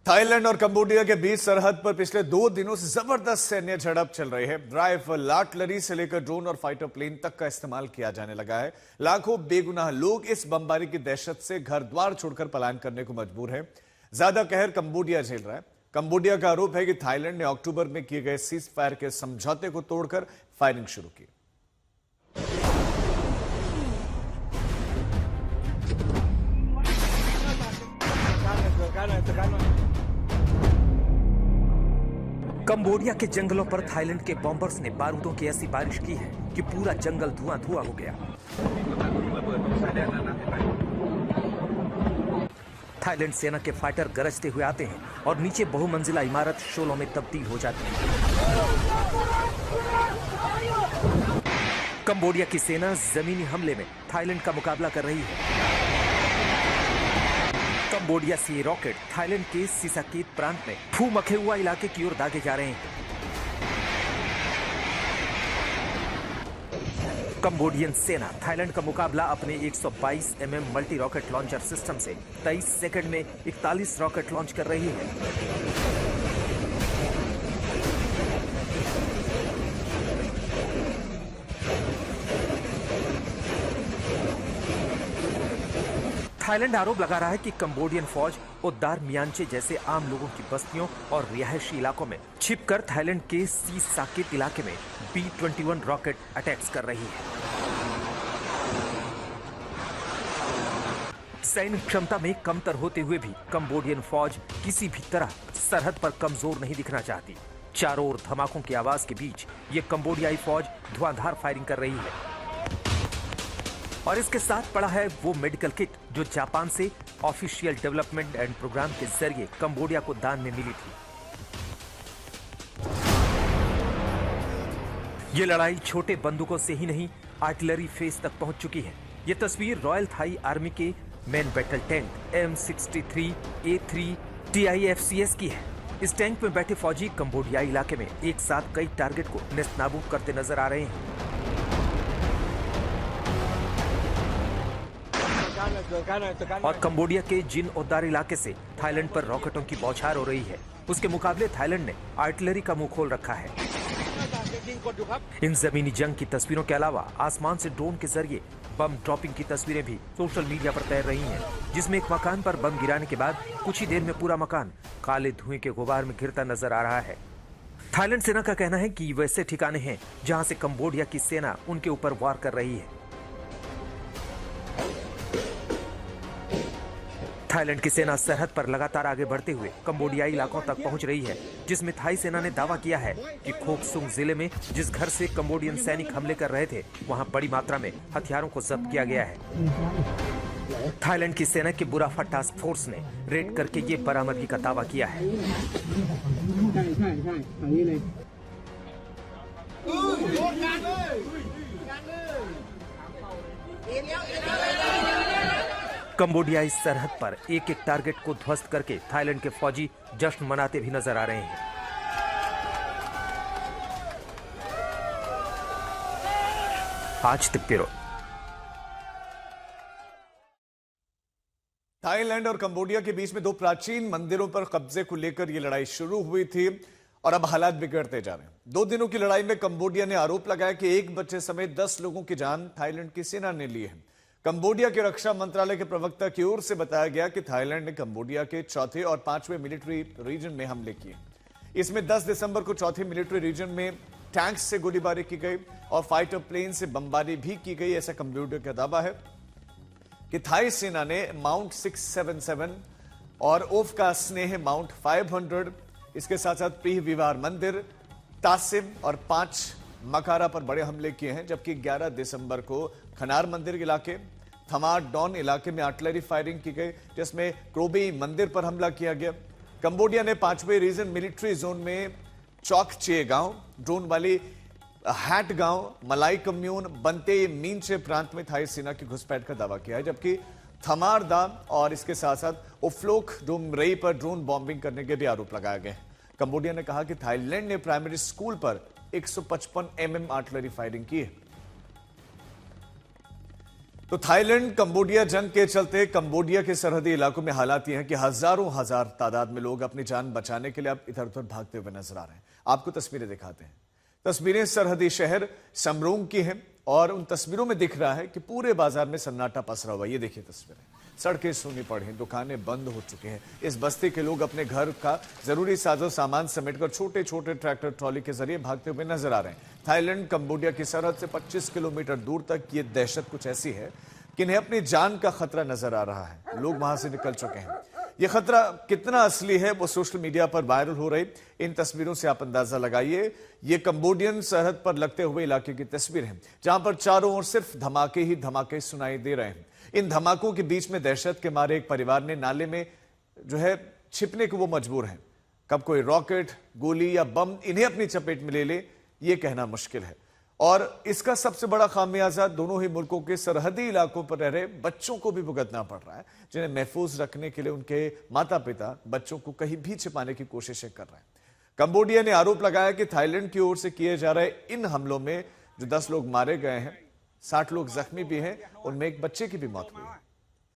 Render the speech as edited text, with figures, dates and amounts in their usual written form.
Thailand और Cambodia के बीच सरहद पर पिछले 2 दिनों से जबरदस्त सैन्य झड़प चल रही है। राइफल, आर्टिलरी से लेकर ड्रोन और फाइटर प्लेन तक का इस्तेमाल किया जाने लगा है। लाखों बेगुनाह लोग इस बमबारी की दहशत से घर द्वार छोड़कर पलायन करने को मजबूर हैं। ज्यादा कहर कंबोडिया झेल रहा है। कंबोडिया का आरोप है कि थाईलैंड ने अक्टूबर में किए गए सीज फायर के समझौते को तोड़कर फायरिंग शुरू की। कंबोडिया के जंगलों पर थाईलैंड के बॉम्बर्स ने बारूदों की ऐसी बारिश की है कि पूरा जंगल धुआं धुआं हो गया। थाईलैंड सेना के फाइटर गरजते हुए आते हैं और नीचे बहुमंजिला इमारत शोलों में तब्दील हो जाती है। कंबोडिया की सेना जमीनी हमले में थाईलैंड का मुकाबला कर रही है। कंबोडिया से ये रॉकेट थाईलैंड के सिसाकेत प्रांत में फू मखेउआ इलाके की ओर दागे जा रहे हैं। कंबोडियन सेना थाईलैंड का मुकाबला अपने 122 mm multi rocket launcher system से 23 सेकंड में 41 रॉकेट लॉन्च कर रही है। थाईलैंड आरोप लगा रहा है कि कंबोडियन फौज उद्दार मियांचे जैसे आम लोगों की बस्तियों और रिहायशी इलाकों में छिपकर थाईलैंड के सिसाकेत इलाके में B-21 रॉकेट अटैक्स कर रही है। सैन्य क्षमता में कमतर होते हुए भी कंबोडियन फौज किसी भी तरह सरहद पर कमजोर नहीं दिखना चाहती। चारों ओर धमाकों की आवाज के बीच ये कंबोडियाई फौज धुआंधार फायरिंग कर रही है और इसके साथ पड़ा है वो मेडिकल किट जो जापान से ऑफिशियल डेवलपमेंट एंड प्रोग्राम के जरिए कंबोडिया को दान में मिली थी। ये लड़ाई छोटे बंदूकों से ही नहीं आर्टिलरी फेस तक पहुंच चुकी है। ये तस्वीर रॉयल थाई आर्मी के main battle tank M63A3 TIFCS की है। इस टैंक में बैठे फौजी कंबोडियाई इलाके में एक साथ कई टारगेट को नेस्तनाबूद करते नजर आ रहे हैं। और कंबोडिया के जिन उद्दार इलाके से थाईलैंड पर रॉकेटों की बौछार हो रही है, उसके मुकाबले थाईलैंड ने आर्टिलरी का मुंह खोल रखा है। इन जमीनी जंग की तस्वीरों के अलावा आसमान से ड्रोन के जरिए बम ड्रॉपिंग की तस्वीरें भी सोशल मीडिया पर तैर रही हैं, जिसमें एक मकान पर बम गिराने के बाद कुछ ही देर में पूरा मकान काले धुएं के गुबार में घिरता नजर आ रहा है। थाईलैंड सेना का कहना है कि वैसे ठिकाने हैं जहां से कंबोडिया की सेना उनके ऊपर वार कर रही है। थाईलैंड की सेना सरहद पर लगातार आगे बढ़ते हुए कंबोडियाई इलाकों तक पहुंच रही है, जिसमें थाई सेना ने दावा किया है कि खोकसुंग जिले में जिस घर से कंबोडियन सैनिक हमले कर रहे थे, वहां बड़ी मात्रा में हथियारों को जब्त किया गया है। थाईलैंड की सेना के बुराफा टास्क फोर्स ने रेड करके ये बरामदगी का दावा किया है। कंबोडियाई सरहद पर एक एक टारगेट को ध्वस्त करके थाईलैंड के फौजी जश्न मनाते भी नजर आ रहे हैं। आज तक ब्यूरो। थाईलैंड और कंबोडिया के बीच में 2 प्राचीन मंदिरों पर कब्जे को लेकर यह लड़ाई शुरू हुई थी और अब हालात बिगड़ते जा रहे हैं। 2 दिनों की लड़ाई में कंबोडिया ने आरोप लगाया कि एक बच्चे समेत 10 लोगों की जान थाईलैंड की सेना ने ली है। कंबोडिया के रक्षा मंत्रालय के प्रवक्ता की ओर से बताया गया कि थाईलैंड ने कंबोडिया के 4थे और 5वें मिलिट्री रीजन में हमले किए। इसमें 10 दिसंबर को 4थे मिलिट्री रीजन में टैंक्स से गोलीबारी की गई और फाइटर प्लेन से बमबारी भी की गई। ऐसा कंबोडिया का दावा है कि थाई सेना ने माउंट 677 और ओफ का स्नेह माउंट 500, इसके साथ साथ प्री विवार मंदिर, तासिम और 5 मकारा पर बड़े हमले किए हैं, जबकि 11 दिसंबर को खनार मंदिर इलाके, थमार डॉन इलाके में आर्टिलरी फायरिंग की गई, जिसमें क्रोबी मंदिर पर हमला किया गया। कंबोडिया ने 5वें रीजन मिलिट्री जोन में चौकचे गांव, ड्रोन वाली हैट गांव, मलाई कम्यून, बनते मीनचे प्रांत में थाई सेना की घुसपैठ का दावा किया है, जबकि थमारदा और इसके साथ साथ उफ्लोक डोमरई पर ड्रोन बॉम्बिंग करने के भी आरोप लगाए गए। कंबोडिया ने कहा कि थाईलैंड ने प्राइमरी स्कूल पर 155 mm आर्टिलरी फायरिंग की है। तो थाईलैंड कंबोडिया जंग के चलते कंबोडिया के सरहदी इलाकों में हालात ये हैं कि हजारों हजार तादाद में लोग अपनी जान बचाने के लिए अब इधर उधर भागते हुए नजर आ रहे हैं। आपको तस्वीरें दिखाते हैं। तस्वीरें सरहदी शहर समरोंग की हैं और उन तस्वीरों में दिख रहा है कि पूरे बाजार में सन्नाटा पसरा हुआ। ये देखिए तस्वीरें, सड़कें सूनी पड़ी हैं, दुकानें बंद हो चुकी हैं। इस बस्ती के लोग अपने घर का जरूरी साजो सामान समेटकर छोटे छोटे ट्रैक्टर ट्रॉली के जरिए भागते हुए नजर आ रहे हैं। थाईलैंड कंबोडिया की सरहद से 25 किलोमीटर दूर तक ये दहशत कुछ ऐसी है कि इन्हें अपनी जान का खतरा नजर आ रहा है। लोग वहां से निकल चुके हैं। ये खतरा कितना असली है वो सोशल मीडिया पर वायरल हो रही इन तस्वीरों से आप अंदाजा लगाइए। ये कंबोडियन सरहद पर लगते हुए इलाके की तस्वीर है जहां पर चारों ओर सिर्फ धमाके ही धमाके सुनाई दे रहे हैं। इन धमाकों के बीच में दहशत के मारे एक परिवार ने नाले में जो है छिपने को वो मजबूर हैं। कब कोई रॉकेट, गोली या बम इन्हें अपनी चपेट में ले ले ये कहना मुश्किल है। और इसका सबसे बड़ा खामियाजा दोनों ही मुल्कों के सरहदी इलाकों पर रह रहे बच्चों को भी भुगतना पड़ रहा है, जिन्हें महफूज रखने के लिए उनके माता पिता बच्चों को कहीं भी छिपाने की कोशिशें कर रहे हैं। कंबोडिया ने आरोप लगाया कि थाईलैंड की ओर से किए जा रहे इन हमलों में जो 10 लोग मारे गए हैं, 60 लोग जख्मी भी हैं, उनमें एक बच्चे की भी मौत हुई है।